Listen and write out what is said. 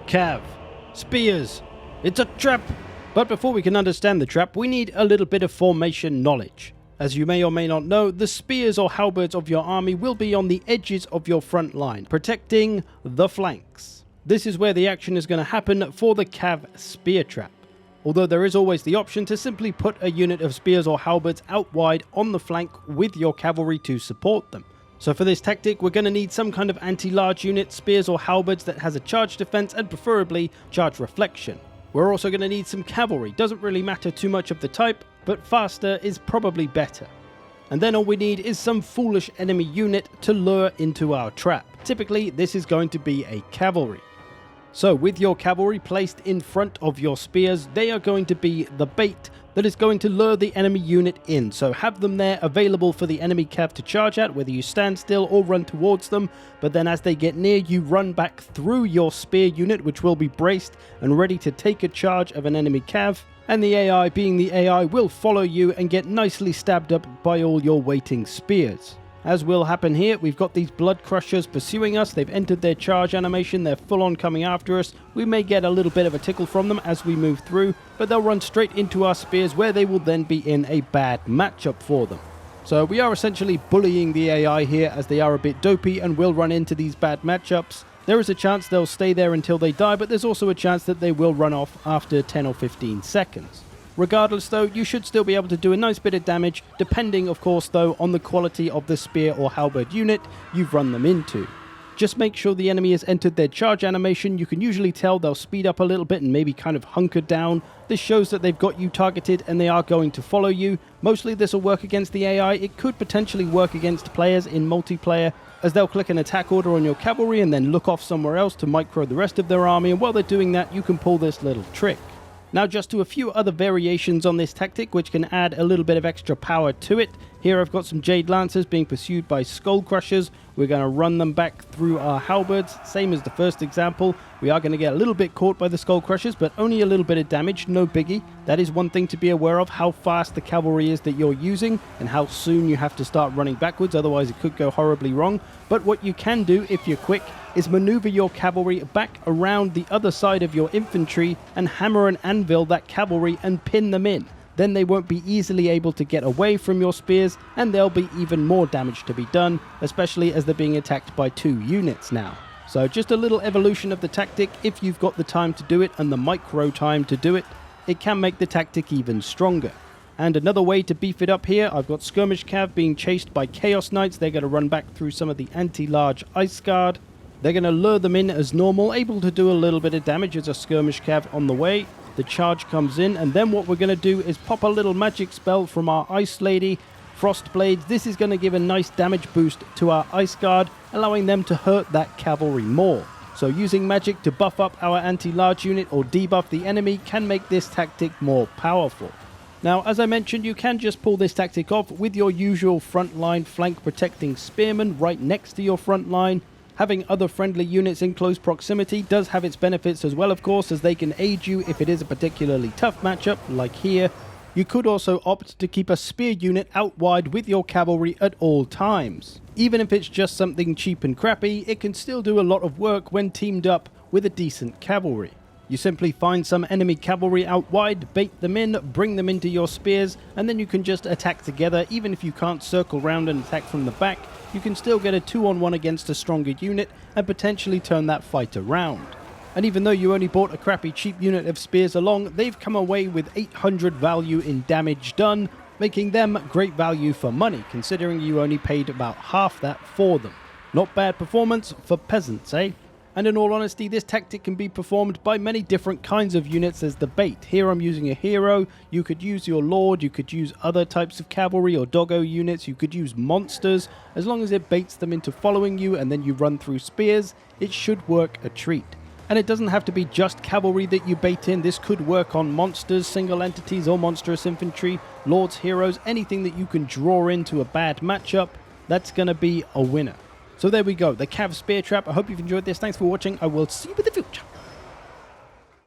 CAV. Spears. It's a trap! But before we can understand the trap, we need a little bit of formation knowledge. As you may or may not know, the spears or halberds of your army will be on the edges of your front line, protecting the flanks. This is where the action is going to happen for the CAV spear trap. Although there is always the option to simply put a unit of spears or halberds out wide on the flank with your cavalry to support them. So for this tactic, we're going to need some kind of anti-large unit, spears or halberds that has a charge defense and preferably charge reflection. We're also going to need some cavalry. Doesn't really matter too much of the type, but faster is probably better. And then all we need is some foolish enemy unit to lure into our trap. Typically, this is going to be a cavalry. So with your cavalry placed in front of your spears, they are going to be the bait that is going to lure the enemy unit in. So have them there available for the enemy cav to charge at, whether you stand still or run towards them. But then as they get near, you run back through your spear unit, which will be braced and ready to take a charge of an enemy cav. And the AI, being the AI, will follow you and get nicely stabbed up by all your waiting spears. As will happen here, we've got these blood crushers pursuing us. They've entered their charge animation. They're full on coming after us. We may get a little bit of a tickle from them as we move through, but they'll run straight into our spears where they will then be in a bad matchup for them. So we are essentially bullying the AI here as they are a bit dopey and will run into these bad matchups. There is a chance they'll stay there until they die, but there's also a chance that they will run off after 10 or 15 seconds. Regardless though, you should still be able to do a nice bit of damage, depending of course though on the quality of the spear or halberd unit you've run them into. Just make sure the enemy has entered their charge animation. You can usually tell they'll speed up a little bit and maybe kind of hunker down. This shows that they've got you targeted and they are going to follow you. Mostly this will work against the AI. It could potentially work against players in multiplayer, as they'll click an attack order on your cavalry and then look off somewhere else to micro the rest of their army, and while they're doing that you can pull this little trick. Now just to a few other variations on this tactic which can add a little bit of extra power to it. Here I've got some Jade Lancers being pursued by Skull Crushers. We're going to run them back through our halberds, same as the first example. We are going to get a little bit caught by the Skull Crushers, but only a little bit of damage, no biggie. That is one thing to be aware of, how fast the cavalry is that you're using and how soon you have to start running backwards, otherwise it could go horribly wrong. But what you can do if you're quick is maneuver your cavalry back around the other side of your infantry and hammer and anvil that cavalry and pin them in. Then they won't be easily able to get away from your spears, and there'll be even more damage to be done, especially as they're being attacked by 2 units now. So just a little evolution of the tactic. If you've got the time to do it and the micro time to do it, it can make the tactic even stronger. And another way to beef it up here, I've got Skirmish Cav being chased by Chaos Knights. They're going to run back through some of the anti-large Ice Guard. They're going to lure them in as normal, able to do a little bit of damage as a Skirmish Cav on the way. The charge comes in, and then what we're going to do is pop a little magic spell from our Ice Lady, Frost Blades. This is going to give a nice damage boost to our Ice Guard, allowing them to hurt that cavalry more. So using magic to buff up our anti-large unit or debuff the enemy can make this tactic more powerful. Now, as I mentioned, you can just pull this tactic off with your usual frontline flank protecting spearmen right next to your front line. Having other friendly units in close proximity does have its benefits as well, of course, as they can aid you if it is a particularly tough matchup, like here. You could also opt to keep a spear unit out wide with your cavalry at all times. Even if it's just something cheap and crappy, it can still do a lot of work when teamed up with a decent cavalry. You simply find some enemy cavalry out wide, bait them in, bring them into your spears, and then you can just attack together. Even if you can't circle round and attack from the back, you can still get a 2-on-1 against a stronger unit and potentially turn that fight around. And even though you only bought a crappy cheap unit of spears along, they've come away with 800 value in damage done, making them great value for money, considering you only paid about half that for them. Not bad performance for peasants, eh? And in all honesty, this tactic can be performed by many different kinds of units as the bait. Here I'm using a hero. You could use your lord, you could use other types of cavalry or doggo units, you could use monsters. As long as it baits them into following you and then you run through spears, it should work a treat. And it doesn't have to be just cavalry that you bait in. This could work on monsters, single entities or monstrous infantry, lords, heroes, anything that you can draw into a bad matchup. That's going to be a winner. So there we go, the CAV Spear Trap. I hope you've enjoyed this. Thanks for watching. I will see you in the future.